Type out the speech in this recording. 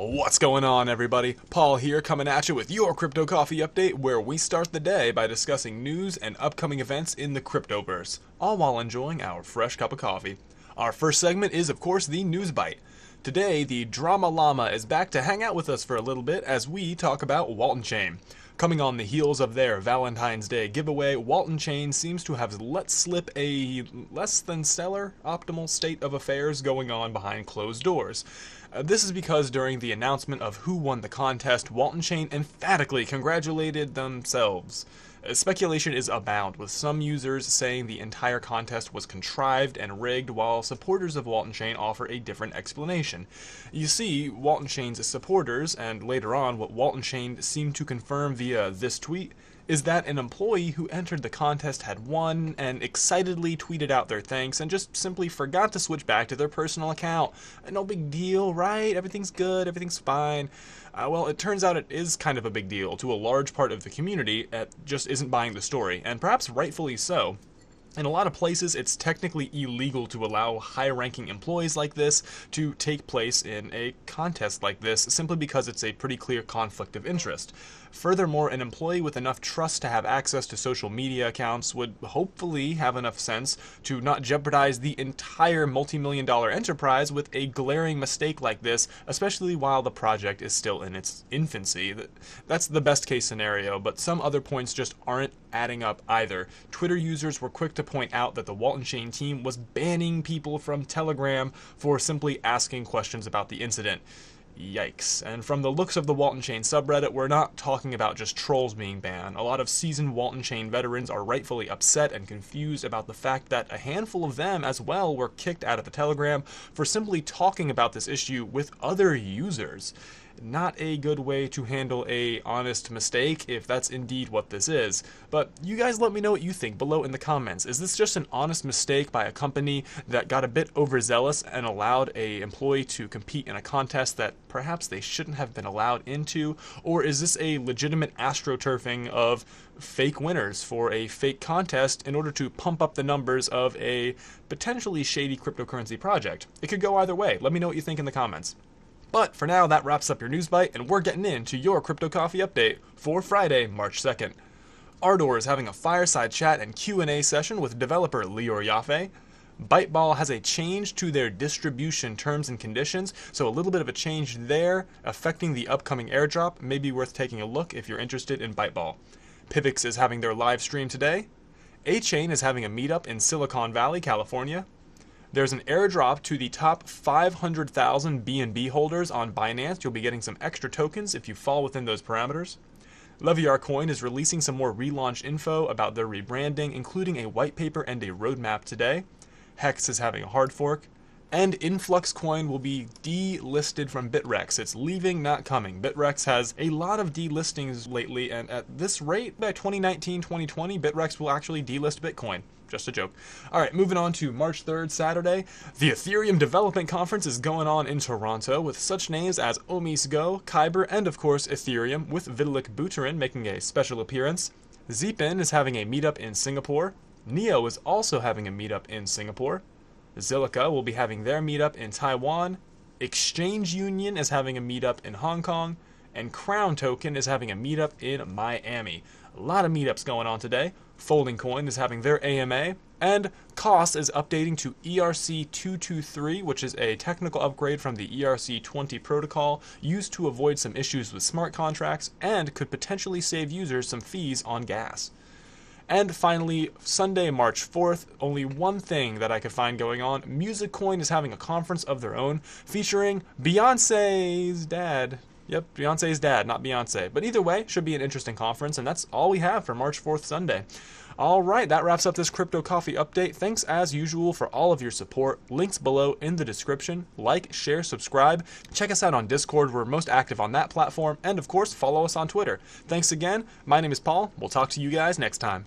What's going on, everybody? Paul here, coming at you with your Crypto Coffee Update, where we start the day by discussing news and upcoming events in the cryptoverse, all while enjoying our fresh cup of coffee. Our first segment is, of course, the News Byte. Today, the Drama Llama is back to hang out with us for a little bit as we talk about WaltonChain. Coming on the heels of their Valentine's Day giveaway, WaltonChain seems to have let slip a less than stellar optimal state of affairs going on behind closed doors. This is because during the announcement of who won the contest, WaltonChain emphatically congratulated themselves. Speculation is abound, with some users saying the entire contest was contrived and rigged, while supporters of WaltonChain offer a different explanation. You see, WaltonChain's supporters, and later on what WaltonChain seemed to confirm via this tweet, is that an employee who entered the contest had won and excitedly tweeted out their thanks and just simply forgot to switch back to their personal account. No big deal, right? Everything's good, everything's fine. Well, it turns out it is kind of a big deal to a large part of the community that just isn't buying the story, and perhaps rightfully so. In a lot of places, it's technically illegal to allow high-ranking employees like this to take place in a contest like this, simply because it's a pretty clear conflict of interest. Furthermore, an employee with enough trust to have access to social media accounts would hopefully have enough sense to not jeopardize the entire multi-million-dollar enterprise with a glaring mistake like this, especially while the project is still in its infancy. That's the best-case scenario, but some other points just aren't adding up either. Twitter users were quick to point out that the WaltonChain team was banning people from Telegram for simply asking questions about the incident. Yikes. And from the looks of the WaltonChain subreddit, we're not talking about just trolls being banned. A lot of seasoned WaltonChain veterans are rightfully upset and confused about the fact that a handful of them as well were kicked out of the Telegram for simply talking about this issue with other users. Not a good way to handle a honest mistake, if that's indeed what this is. But you guys let me know what you think below in the comments. Is this just an honest mistake by a company that got a bit overzealous and allowed a employee to compete in a contest that perhaps they shouldn't have been allowed into? Or is this a legitimate astroturfing of fake winners for a fake contest in order to pump up the numbers of a potentially shady cryptocurrency project? It could go either way. Let me know what you think in the comments. But for now, that wraps up your news bite, and we're getting into your Crypto Coffee update for Friday, March 2nd. Ardor is having a fireside chat and Q&A session with developer Lior Yaffe. Byteball has a change to their distribution terms and conditions, so a little bit of a change there affecting the upcoming airdrop may be worth taking a look if you're interested in Byteball. Pivx is having their live stream today. A-Chain is having a meetup in Silicon Valley, California. There's an airdrop to the top 500,000 BNB holders on Binance. You'll be getting some extra tokens if you fall within those parameters. Leviar Coin is releasing some more relaunch info about their rebranding, including a white paper and a roadmap today. Hex is having a hard fork. And Influx Coin will be delisted from Bitrex. It's leaving, not coming. Bitrex has a lot of delistings lately, and at this rate, by 2019-2020, Bitrex will actually delist Bitcoin. Just a joke. Alright, moving on to March 3rd, Saturday. The Ethereum Development Conference is going on in Toronto with such names as OmiseGo, Kyber, and of course Ethereum, with Vitalik Buterin making a special appearance. Zepin is having a meetup in Singapore. Neo is also having a meetup in Singapore. Zilliqa will be having their meetup in Taiwan. Exchange Union is having a meetup in Hong Kong. And Crown Token is having a meetup in Miami. A lot of meetups going on today. Folding Coin is having their AMA. And COS is updating to ERC-223, which is a technical upgrade from the ERC-20 protocol used to avoid some issues with smart contracts and could potentially save users some fees on gas. And finally, Sunday, March 4th, only one thing that I could find going on. MusicCoin is having a conference of their own featuring Beyonce's dad. Yep, Beyonce's dad, not Beyonce. But either way, should be an interesting conference, and that's all we have for March 4th Sunday. Alright, that wraps up this Crypto Coffee update. Thanks as usual for all of your support. Links below in the description. Like, share, subscribe. Check us out on Discord. We're most active on that platform. And of course, follow us on Twitter. Thanks again. My name is Paul. We'll talk to you guys next time.